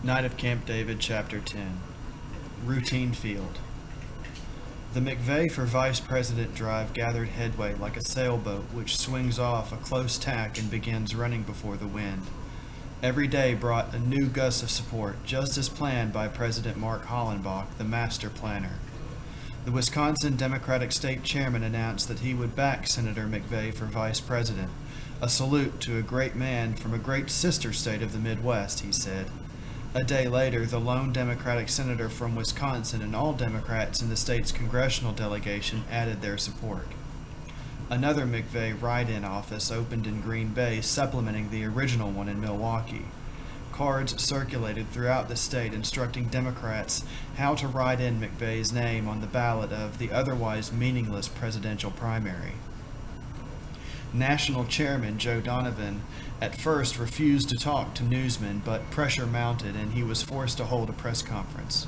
Night of Camp David, Chapter 10. Routine Field. The McVeigh for Vice President drive gathered headway like a sailboat which swings off a close tack and begins running before the wind. Every day brought a new gust of support, just as planned by President Mark Hollenbach, the master planner. The Wisconsin Democratic State Chairman announced that he would back Senator McVeigh for Vice President. A salute to a great man from a great sister state of the Midwest, he said. A day later, the lone Democratic senator from Wisconsin and all Democrats in the state's congressional delegation added their support. Another McVeigh write-in office opened in Green Bay, supplementing the original one in Milwaukee. Cards circulated throughout the state instructing Democrats how to write in McVeigh's name on the ballot of the otherwise meaningless presidential primary. National Chairman Joe Donovan at first refused to talk to newsmen, but pressure mounted and he was forced to hold a press conference.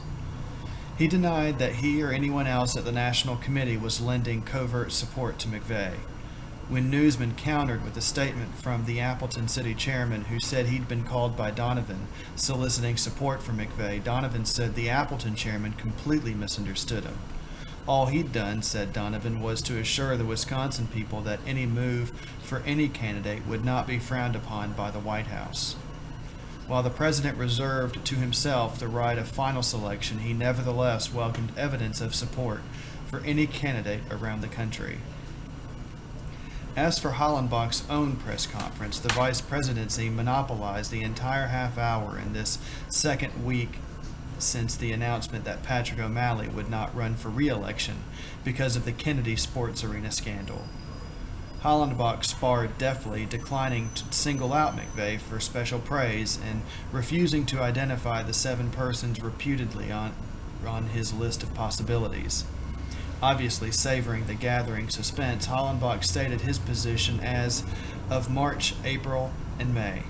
He denied that he or anyone else at the National Committee was lending covert support to McVeigh. When newsmen countered with a statement from the Appleton City Chairman who said he'd been called by Donovan soliciting support for McVeigh, Donovan said the Appleton Chairman completely misunderstood him. All he'd done, said Donovan, was to assure the Wisconsin people that any move for any candidate would not be frowned upon by the White House. While the president reserved to himself the right of final selection, he nevertheless welcomed evidence of support for any candidate around the country. As for Hollenbach's own press conference, the vice presidency monopolized the entire half hour in this second week since the announcement that Patrick O'Malley would not run for re-election because of the Kennedy Sports Arena scandal. Hollenbach sparred deftly, declining to single out McVeigh for special praise and refusing to identify the 7 persons reputedly on his list of possibilities. Obviously savoring the gathering suspense, Hollenbach stated his position as of March, April, and May.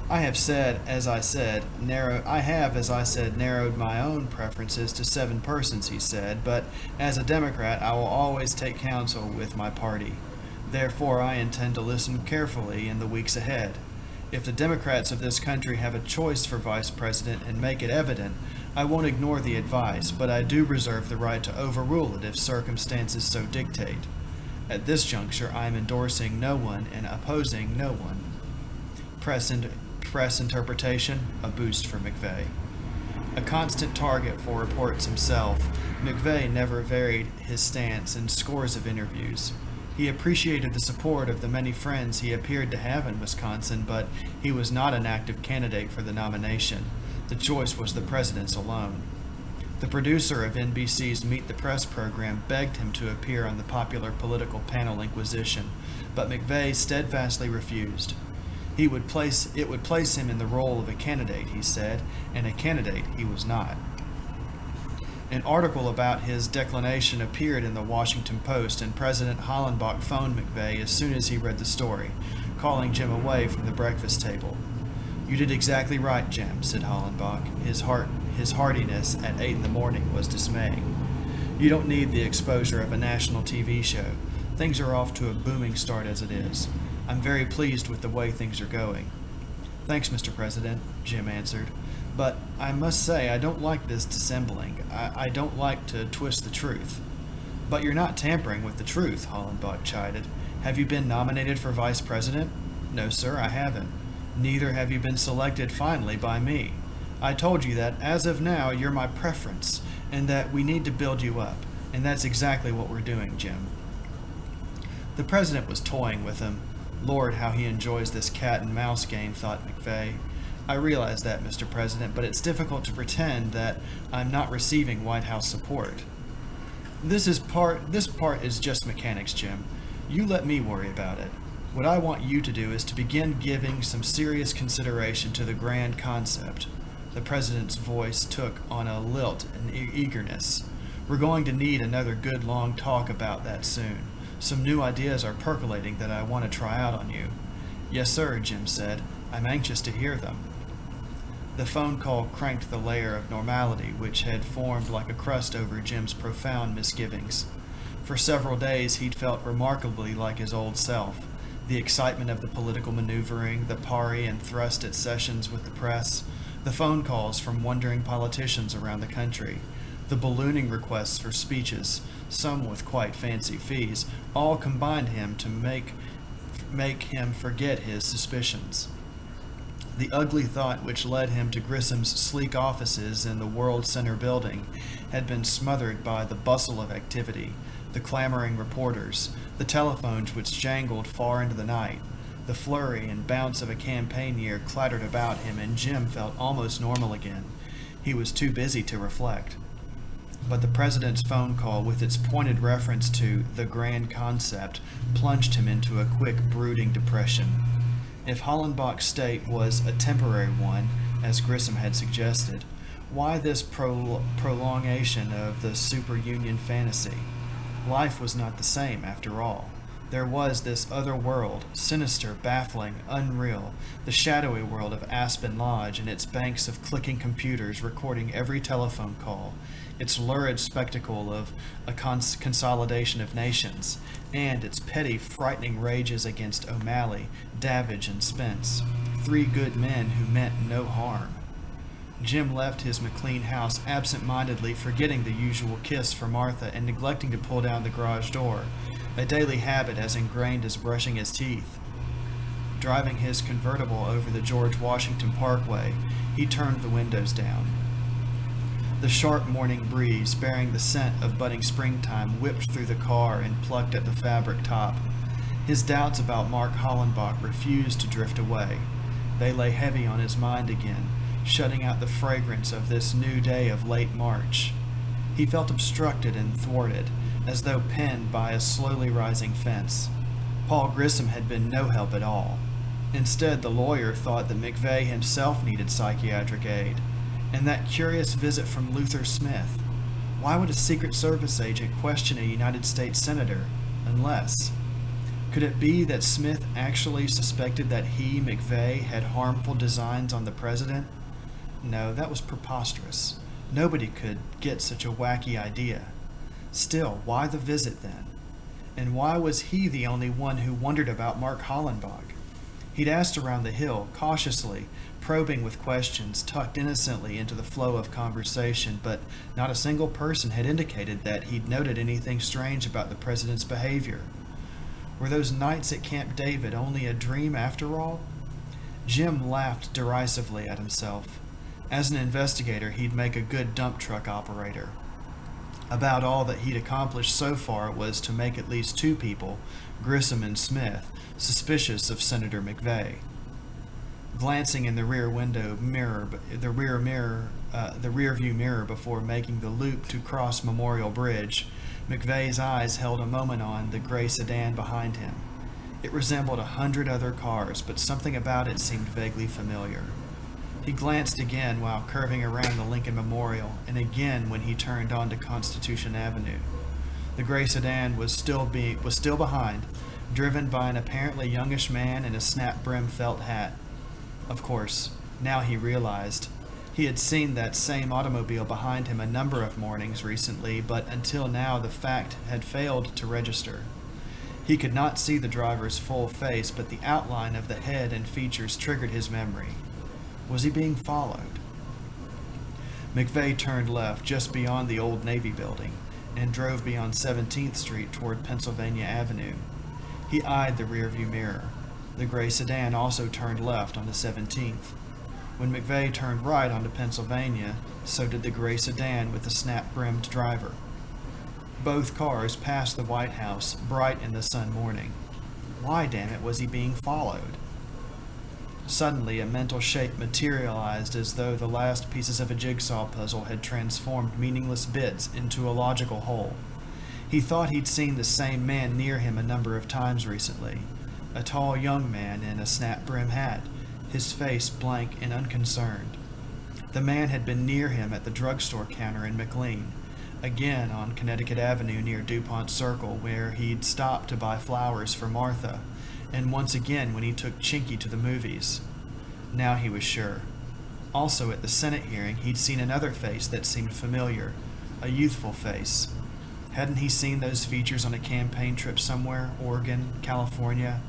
I have, as I said, narrowed my own preferences to 7 persons, he said, but as a Democrat, I will always take counsel with my party. Therefore, I intend to listen carefully in the weeks ahead. If the Democrats of this country have a choice for vice president and make it evident, I won't ignore the advice, but I do reserve the right to overrule it if circumstances so dictate. At this juncture, I am endorsing no one and opposing no one. Press interpretation, a boost for McVeigh. A constant target for reports himself, McVeigh never varied his stance in scores of interviews. He appreciated the support of the many friends he appeared to have in Wisconsin, but he was not an active candidate for the nomination. The choice was the president's alone. The producer of NBC's Meet the Press program begged him to appear on the popular political panel Inquisition, but McVeigh steadfastly refused. It would place him in the role of a candidate, he said, and a candidate he was not. An article about his declination appeared in the Washington Post, and President Hollenbach phoned McVeigh as soon as he read the story, calling Jim away from the breakfast table. "You did exactly right, Jim," said Hollenbach. His heartiness at 8 in the morning was dismaying. "You don't need the exposure of a national TV show. Things are off to a booming start as it is. I'm very pleased with the way things are going." "Thanks, Mr. President," Jim answered. "But I must say I don't like this dissembling. I don't like to twist the truth." "But you're not tampering with the truth," Hollenbach chided. "Have you been nominated for vice president?" "No, sir, I haven't." "Neither have you been selected finally by me. I told you that as of now you're my preference and that we need to build you up, and that's exactly what we're doing, Jim." The president was toying with him. Lord, how he enjoys this cat and mouse game, thought McVeigh. "I realize that, Mr. President, but it's difficult to pretend that I'm not receiving White House support." This part is just mechanics, Jim. You let me worry about it. What I want you to do is to begin giving some serious consideration to the grand concept. The president's voice took on a lilt and eagerness. "We're going to need another good long talk about that soon. Some new ideas are percolating that I want to try out on you." "Yes, sir," Jim said. "I'm anxious to hear them." The phone call cranked the layer of normality which had formed like a crust over Jim's profound misgivings. For several days he'd felt remarkably like his old self. The excitement of the political maneuvering, the parry and thrust at sessions with the press, the phone calls from wondering politicians around the country, the ballooning requests for speeches, some with quite fancy fees, all combined him to make him forget his suspicions. The ugly thought which led him to Grissom's sleek offices in the World Center building had been smothered by the bustle of activity, the clamoring reporters, the telephones which jangled far into the night. The flurry and bounce of a campaign year clattered about him, and Jim felt almost normal again. He was too busy to reflect. But the president's phone call, with its pointed reference to the grand concept, plunged him into a quick, brooding depression. If Hollenbach's state was a temporary one, as Grissom had suggested, why this prolongation of the superunion fantasy? Life was not the same, after all. There was this other world, sinister, baffling, unreal, the shadowy world of Aspen Lodge and its banks of clicking computers recording every telephone call, its lurid spectacle of a consolidation of nations, and its petty, frightening rages against O'Malley, Davidge, and Spence, three good men who meant no harm. Jim left his McLean house absent-mindedly, forgetting the usual kiss for Martha and neglecting to pull down the garage door, a daily habit as ingrained as brushing his teeth. Driving his convertible over the George Washington Parkway, he turned the windows down. The sharp morning breeze, bearing the scent of budding springtime, whipped through the car and plucked at the fabric top. His doubts about Mark Hollenbach refused to drift away. They lay heavy on his mind again, shutting out the fragrance of this new day of late March. He felt obstructed and thwarted, as though penned by a slowly rising fence. Paul Grissom had been no help at all. Instead, the lawyer thought that McVeigh himself needed psychiatric aid. And that curious visit from Luther Smith. Why would a Secret Service agent question a United States senator? Unless... Could it be that Smith actually suspected that he, McVeigh, had harmful designs on the president? No, that was preposterous. Nobody could get such a wacky idea. Still, why the visit then? And why was he the only one who wondered about Mark Hollenbach? He'd asked around the hill, cautiously, probing with questions tucked innocently into the flow of conversation, but not a single person had indicated that he'd noted anything strange about the president's behavior. Were those nights at Camp David only a dream after all? Jim laughed derisively at himself. As an investigator, he'd make a good dump truck operator. About all that he'd accomplished so far was to make at least two people, Grissom and Smith, suspicious of Senator McVeigh. Glancing in the rear view mirror before making the loop to cross Memorial Bridge, McVeigh's eyes held a moment on the gray sedan behind him. It resembled 100 other cars, but something about it seemed vaguely familiar. He glanced again while curving around the Lincoln Memorial, and again when he turned onto Constitution Avenue. The gray sedan was still behind, driven by an apparently youngish man in a snap-brim felt hat. Of course, now he realized. He had seen that same automobile behind him a number of mornings recently, but until now the fact had failed to register. He could not see the driver's full face, but the outline of the head and features triggered his memory. Was he being followed? McVeigh turned left just beyond the old Navy building and drove beyond 17th Street toward Pennsylvania Avenue. He eyed the rearview mirror. The gray sedan also turned left onto 17th. When McVeigh turned right onto Pennsylvania, so did the gray sedan with the snap-brimmed driver. Both cars passed the White House, bright in the sun morning. Why, damn it, was he being followed? Suddenly, a mental shape materialized as though the last pieces of a jigsaw puzzle had transformed meaningless bits into a logical whole. He thought he'd seen the same man near him a number of times recently. A tall young man in a snap-brim hat, his face blank and unconcerned. The man had been near him at the drugstore counter in McLean, again on Connecticut Avenue near DuPont Circle, where he'd stopped to buy flowers for Martha, and once again when he took Chinky to the movies. Now he was sure. Also at the Senate hearing, he'd seen another face that seemed familiar, a youthful face. Hadn't he seen those features on a campaign trip somewhere, Oregon, California?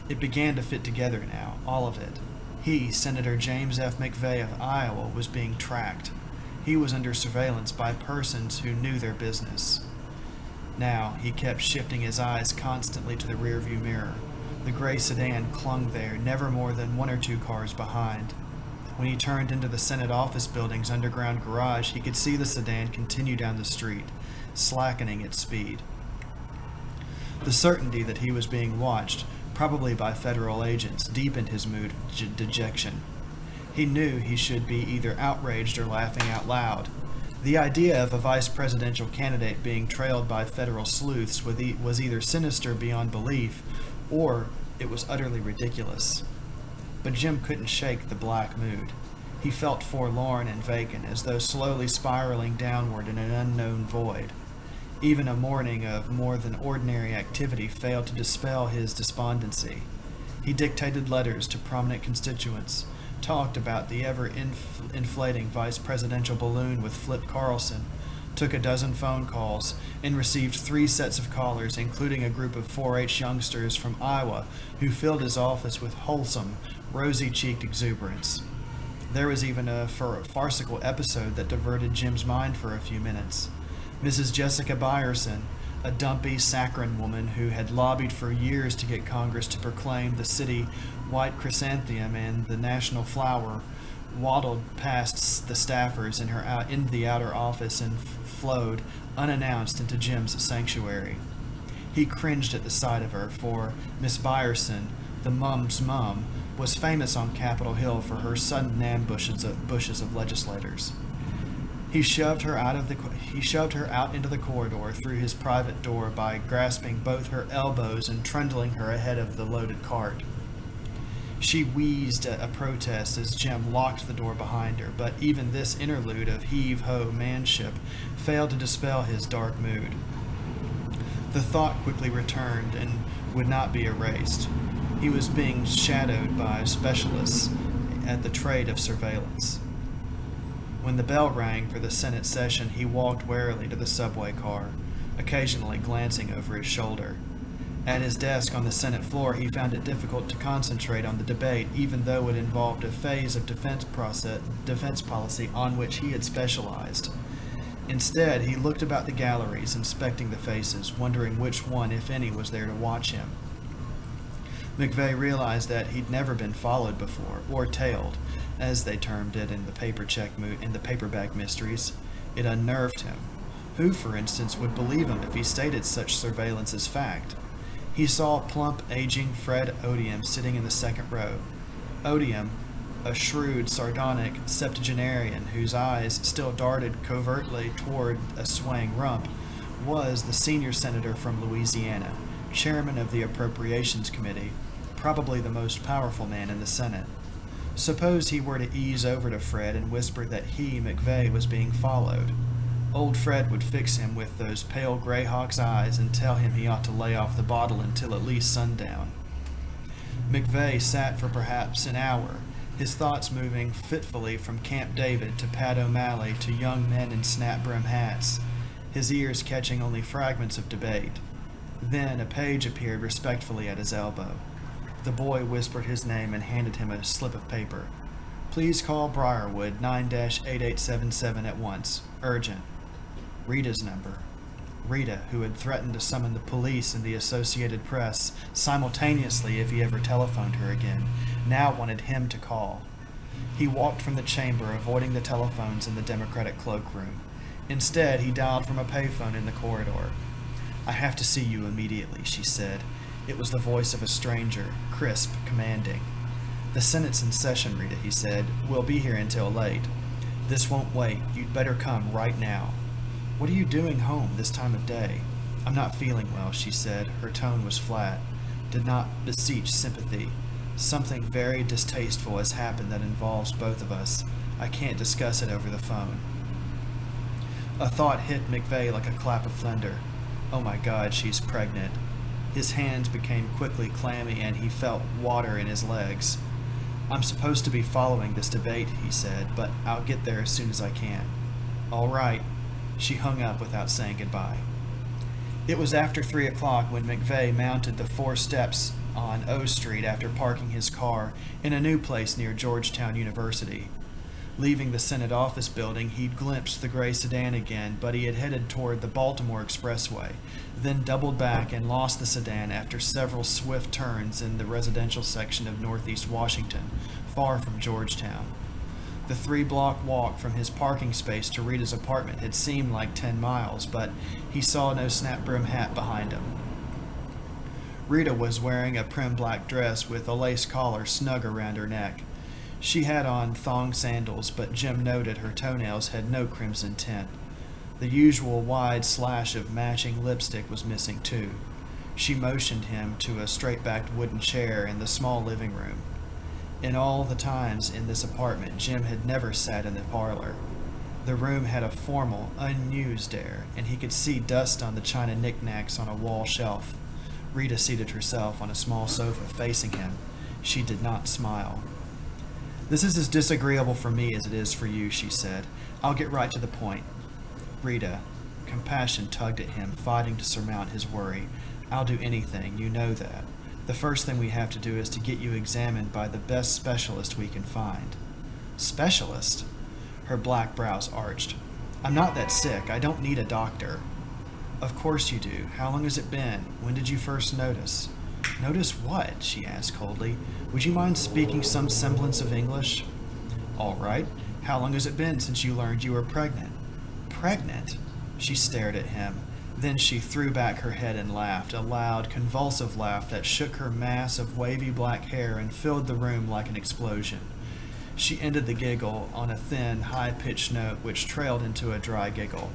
It began to fit together now, all of it. He, Senator James F. McVeigh of Iowa, was being tracked. He was under surveillance by persons who knew their business. Now, he kept shifting his eyes constantly to the rearview mirror. The gray sedan clung there, never more than 1 or 2 cars behind. When he turned into the Senate office building's underground garage, he could see the sedan continue down the street, slackening its speed. The certainty that he was being watched, probably by federal agents, deepened his mood of dejection. He knew he should be either outraged or laughing out loud. The idea of a vice presidential candidate being trailed by federal sleuths was either sinister beyond belief, or it was utterly ridiculous. But Jim couldn't shake the black mood. He felt forlorn and vacant, as though slowly spiraling downward in an unknown void. Even a morning of more than ordinary activity failed to dispel his despondency. He dictated letters to prominent constituents, talked about the ever-inflating vice presidential balloon with Flip Carlson, took a dozen phone calls, and received 3 sets of callers, including a group of 4-H youngsters from Iowa who filled his office with wholesome, rosy-cheeked exuberance. There was even a farcical episode that diverted Jim's mind for a few minutes. Mrs. Jessica Byerson, a dumpy, saccharine woman who had lobbied for years to get Congress to proclaim the city white chrysanthemum and the national flower, waddled past the staffers in the outer office and flowed, unannounced, into Jim's sanctuary. He cringed at the sight of her, for Miss Byerson, the mum's mum, was famous on Capitol Hill for her sudden ambushes of legislators. He shoved her out into the corridor through his private door by grasping both her elbows and trundling her ahead of the loaded cart. She wheezed a protest as Jim locked the door behind her, but even this interlude of heave-ho manship failed to dispel his dark mood. The thought quickly returned and would not be erased. He was being shadowed by specialists at the trade of surveillance. When the bell rang for the Senate session, he walked warily to the subway car, occasionally glancing over his shoulder. At his desk on the Senate floor, he found it difficult to concentrate on the debate, even though it involved a phase of defense policy on which he had specialized. Instead, he looked about the galleries, inspecting the faces, wondering which one, if any, was there to watch him. McVeigh realized that he'd never been followed before, or tailed, as they termed it in the paperback mysteries. It unnerved him. Who, for instance, would believe him if he stated such surveillance as fact? He saw plump, aging Fred Odium sitting in the second row. Odium, a shrewd, sardonic septuagenarian whose eyes still darted covertly toward a swaying rump, was the senior senator from Louisiana, chairman of the Appropriations Committee, probably the most powerful man in the Senate. Suppose he were to ease over to Fred and whisper that he, McVeigh, was being followed. Old Fred would fix him with those pale Greyhawk's eyes and tell him he ought to lay off the bottle until at least sundown. McVeigh sat for perhaps an hour, his thoughts moving fitfully from Camp David to Pat O'Malley to young men in snap-brim hats, his ears catching only fragments of debate. Then a page appeared respectfully at his elbow. The boy whispered his name and handed him a slip of paper. "Please call Briarwood 9-8877 at once. Urgent." Rita's number. Rita, who had threatened to summon the police and the Associated Press simultaneously if he ever telephoned her again, now wanted him to call. He walked from the chamber, avoiding the telephones in the Democratic cloakroom. Instead, he dialed from a payphone in the corridor. "I have to see you immediately," she said. It was the voice of a stranger, crisp, commanding. "The Senate's in session, Rita," he said. "We'll be here until late. This won't wait. You'd better come right now." "What are you doing home this time of day?" "I'm not feeling well," she said. Her tone was flat, did not beseech sympathy. "Something very distasteful has happened that involves both of us. I can't discuss it over the phone." A thought hit McVeigh like a clap of thunder. Oh my God, she's pregnant. His hands became quickly clammy and he felt water in his legs. "I'm supposed to be following this debate," he said, "but I'll get there as soon as I can." "All right." She hung up without saying goodbye. It was after 3 o'clock when McVeigh mounted the 4 steps on O Street after parking his car in a new place near Georgetown University. Leaving the Senate office building, he'd glimpsed the gray sedan again, but he had headed toward the Baltimore Expressway, then doubled back and lost the sedan after several swift turns in the residential section of Northeast Washington, far from Georgetown. The 3-block walk from his parking space to Rita's apartment had seemed like 10 miles, but he saw no snap-brim hat behind him. Rita was wearing a prim black dress with a lace collar snug around her neck. She had on thong sandals, but Jim noted her toenails had no crimson tint. The usual wide slash of matching lipstick was missing too. She motioned him to a straight-backed wooden chair in the small living room. In all the times in this apartment, Jim had never sat in the parlor. The room had a formal, unused air, and he could see dust on the china knickknacks on a wall shelf. Rita seated herself on a small sofa facing him. She did not smile. "This is as disagreeable for me as it is for you," she said. "I'll get right to the point." "Rita," compassion tugged at him, fighting to surmount his worry. "I'll do anything, you know that. The first thing we have to do is to get you examined by the best specialist we can find." "Specialist?" Her black brows arched. "I'm not that sick. I don't need a doctor." "Of course you do. How long has it been? When did you first notice?" "Notice what?" she asked coldly. "Would you mind speaking some semblance of English?" "All right. How long has it been since you learned you were pregnant?" "Pregnant?" She stared at him. Then she threw back her head and laughed, a loud, convulsive laugh that shook her mass of wavy black hair and filled the room like an explosion. She ended the giggle on a thin, high-pitched note which trailed into a dry giggle.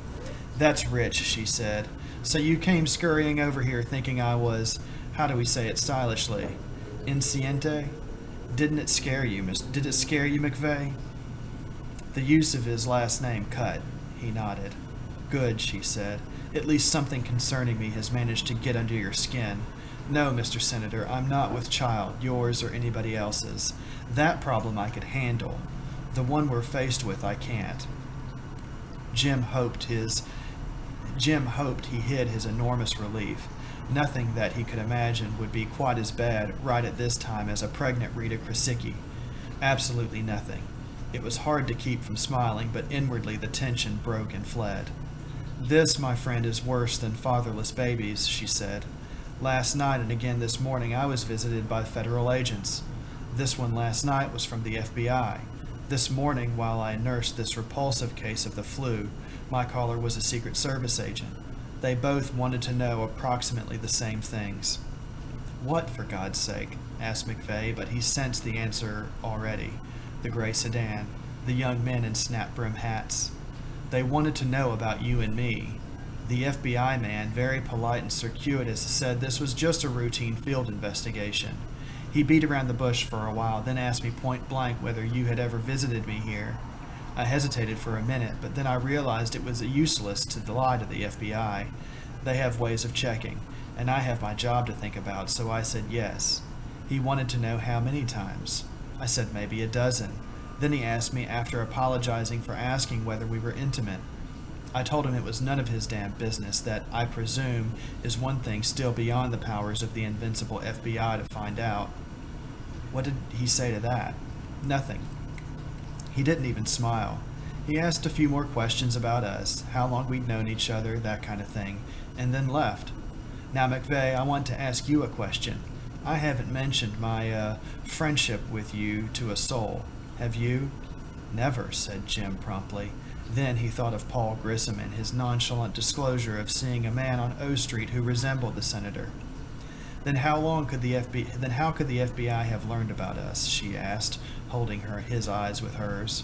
"That's rich," she said. "So you came scurrying over here thinking I was, how do we say it stylishly, insciente? Did it scare you, McVeigh?" The use of his last name cut. He nodded. "Good," she said. "At least something concerning me has managed to get under your skin. No, Mr. Senator, I'm not with child, yours or anybody else's. That problem I could handle. The one we're faced with, I can't." Jim hoped he hid his enormous relief. Nothing that he could imagine would be quite as bad right at this time as a pregnant Rita Krasicki. Absolutely nothing. It was hard to keep from smiling, but inwardly the tension broke and fled. "This, my friend, is worse than fatherless babies," she said. "Last night and again this morning I was visited by federal agents. This one last night was from the FBI. This morning, while I nursed this repulsive case of the flu, my caller was a Secret Service agent. They both wanted to know approximately the same things." "What, for God's sake?" asked McVeigh, but he sensed the answer already. The gray sedan, the young men in snap-brim hats. "They wanted to know about you and me. The FBI man, very polite and circuitous, said this was just a routine field investigation. He beat around the bush for a while, then asked me point blank whether you had ever visited me here. I hesitated for a minute, but then I realized it was useless to lie to the FBI. They have ways of checking, and I have my job to think about, so I said yes. He wanted to know how many times. I said maybe a dozen. Then he asked me, after apologizing for asking whether we were intimate. I told him it was none of his damn business, that I presume is one thing still beyond the powers of the invincible FBI to find out." "What did he say to that?" "Nothing. He didn't even smile. He asked a few more questions about us, how long we'd known each other, that kind of thing, and then left. Now, McVeigh, I want to ask you a question. I haven't mentioned my, friendship with you to a soul. Have you?" "Never," said Jim promptly. Then he thought of Paul Grissom and his nonchalant disclosure of seeing a man on O Street who resembled the senator. Then how could the FBI have learned about us?" she asked, holding his eyes with hers.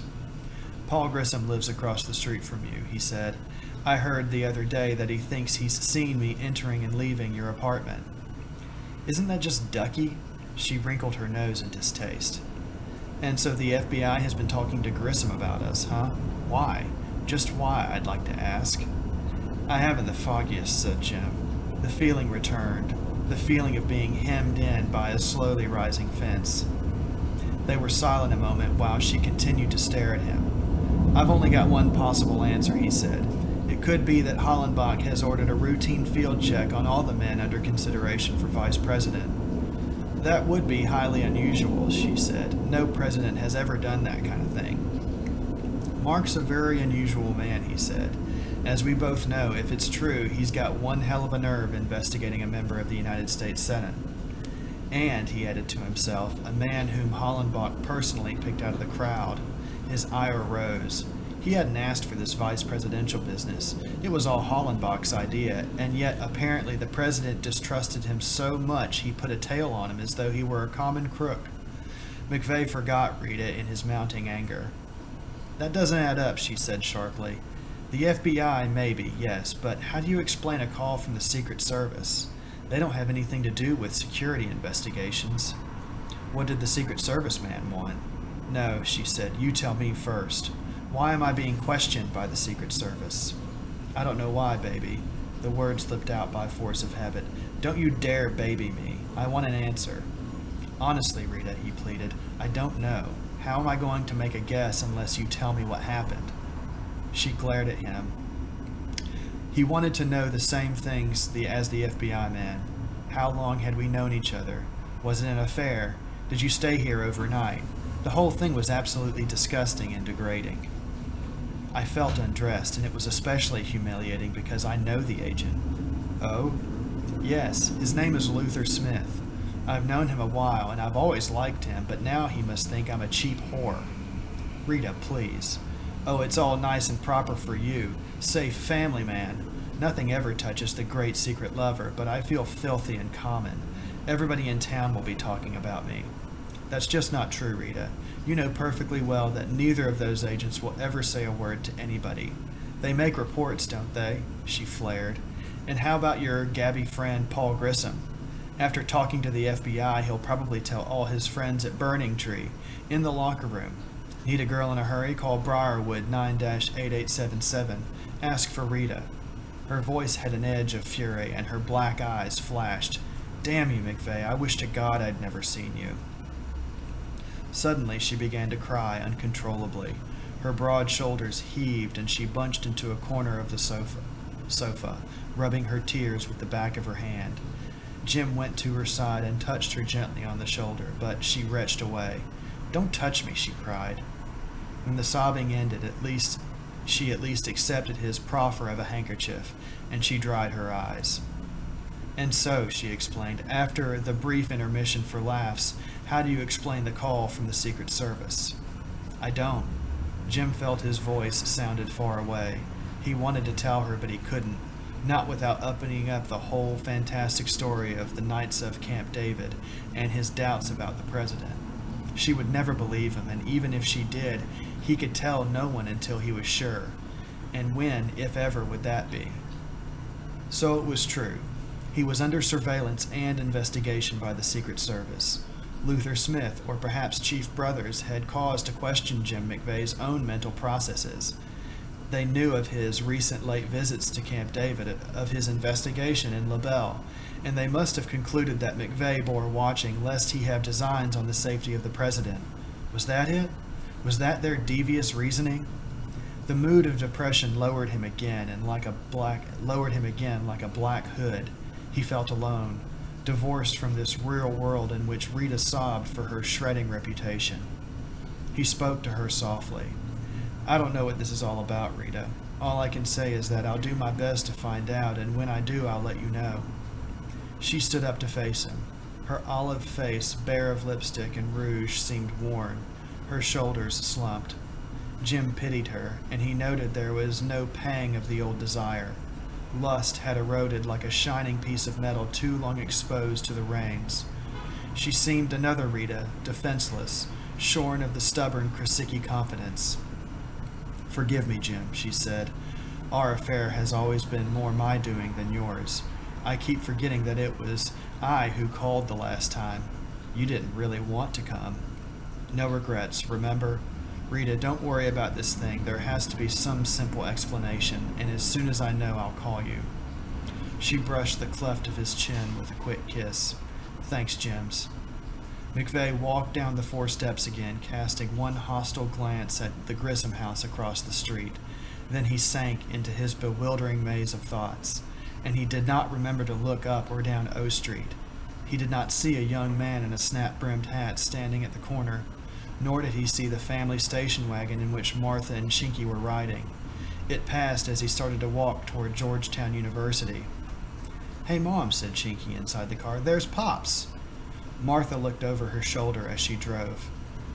"Paul Grissom lives across the street from you," he said. "I heard the other day that he thinks he's seen me entering and leaving your apartment." "Isn't that just ducky?" She wrinkled her nose in distaste. "And so the FBI has been talking to Grissom about us, huh? Why? Just why, I'd like to ask." "I haven't the foggiest," said Jim. The feeling returned, the feeling of being hemmed in by a slowly rising fence. They were silent a moment while she continued to stare at him. "I've only got one possible answer," he said. "It could be that Hollenbach has ordered a routine field check on all the men under consideration for vice president." That would be highly unusual, she said. No president has ever done that kind of thing. Mark's a very unusual man, he said. As we both know, if it's true, he's got one hell of a nerve investigating a member of the United States Senate. And, he added to himself, a man whom Hollenbach personally picked out of the crowd. His ire rose. He hadn't asked for this vice presidential business. It was all Hollenbach's idea, and yet apparently the president distrusted him so much he put a tail on him as though he were a common crook. McVeigh forgot Rita in his mounting anger. That doesn't add up, she said sharply. The FBI, maybe, yes, but how do you explain a call from the Secret Service? They don't have anything to do with security investigations. What did the Secret Service man want? No, she said, you tell me first. Why am I being questioned by the Secret Service? I don't know why, baby. The word slipped out by force of habit. Don't you dare baby me. I want an answer. Honestly, Rita, he pleaded, I don't know. How am I going to make a guess unless you tell me what happened? She glared at him. He wanted to know the same things as the FBI man. How long had we known each other? Was it an affair? Did you stay here overnight? The whole thing was absolutely disgusting and degrading. I felt undressed, and it was especially humiliating because I know the agent. Oh? Yes, his name is Luther Smith. I've known him a while, and I've always liked him, but now he must think I'm a cheap whore. Rita, please. Oh, it's all nice and proper for you. Safe family man. Nothing ever touches the great secret lover, but I feel filthy and common. Everybody in town will be talking about me. That's just not true, Rita. You know perfectly well that neither of those agents will ever say a word to anybody. They make reports, don't they? She flared. And how about your gabby friend, Paul Grissom? After talking to the FBI, he'll probably tell all his friends at Burning Tree, in the locker room. Need a girl in a hurry? Call Briarwood 9-8877. Ask for Rita. Her voice had an edge of fury, and her black eyes flashed. Damn you, McVeigh, I wish to God I'd never seen you. Suddenly she began to cry uncontrollably. Her broad shoulders heaved, and she bunched into a corner of the sofa, rubbing her tears with the back of her hand. Jim went to her side and touched her gently on the shoulder, but she retched away. Don't touch me, she cried. When the sobbing ended, she at least accepted his proffer of a handkerchief, and she dried her eyes. And so, she explained, after the brief intermission for laughs, how do you explain the call from the Secret Service? I don't. Jim felt his voice sounded far away. He wanted to tell her, but he couldn't, not without opening up the whole fantastic story of the Knights of Camp David and his doubts about the president. She would never believe him, and even if she did, he could tell no one until he was sure. And when, if ever, would that be? So it was true. He was under surveillance and investigation by the Secret Service. Luther Smith, or perhaps Chief Brothers, had cause to question Jim McVeigh's own mental processes. They knew of his recent late visits to Camp David, of his investigation in LaBelle, and they must have concluded that McVeigh bore watching lest he have designs on the safety of the president. Was that it? Was that their devious reasoning? The mood of depression lowered him again like a black hood. He felt alone, divorced from this real world in which Rita sobbed for her shredding reputation. He spoke to her softly. I don't know what this is all about, Rita. All I can say is that I'll do my best to find out, and when I do, I'll let you know. She stood up to face him. Her olive face, bare of lipstick and rouge, seemed worn. Her shoulders slumped. Jim pitied her, and he noted there was no pang of the old desire. Lust had eroded like a shining piece of metal too long exposed to the rains. She seemed another Rita, defenseless, shorn of the stubborn Krasicki confidence. Forgive me, Jim, she said. Our affair has always been more my doing than yours. I keep forgetting that it was I who called the last time. You didn't really want to come. No regrets, remember? Rita, don't worry about this thing. There has to be some simple explanation, and as soon as I know, I'll call you. She brushed the cleft of his chin with a quick kiss. Thanks, Jims. McVeigh walked down the 4 steps again, casting one hostile glance at the Grissom house across the street. Then he sank into his bewildering maze of thoughts, and he did not remember to look up or down O Street. He did not see a young man in a snap-brimmed hat standing at the corner, nor did he see the family station wagon in which Martha and Chinky were riding. It passed as he started to walk toward Georgetown University. "Hey, Mom," said Chinky inside the car. "There's Pops." Martha looked over her shoulder as she drove.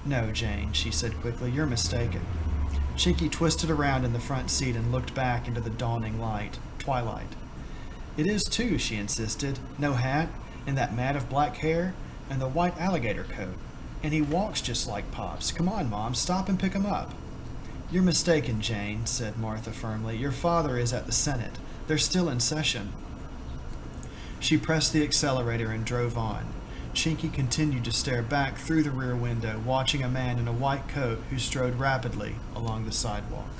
"No, Jane," she said quickly. "You're mistaken." Chinky twisted around in the front seat and looked back into the dawning twilight. "It is, too," she insisted. "No hat, and that mat of black hair, and the white alligator coat. And he walks just like Pops. Come on, Mom, stop and pick him up." "You're mistaken, Jane," said Martha firmly. "Your father is at the Senate. They're still in session." She pressed the accelerator and drove on. Chinky continued to stare back through the rear window, watching a man in a white coat who strode rapidly along the sidewalk.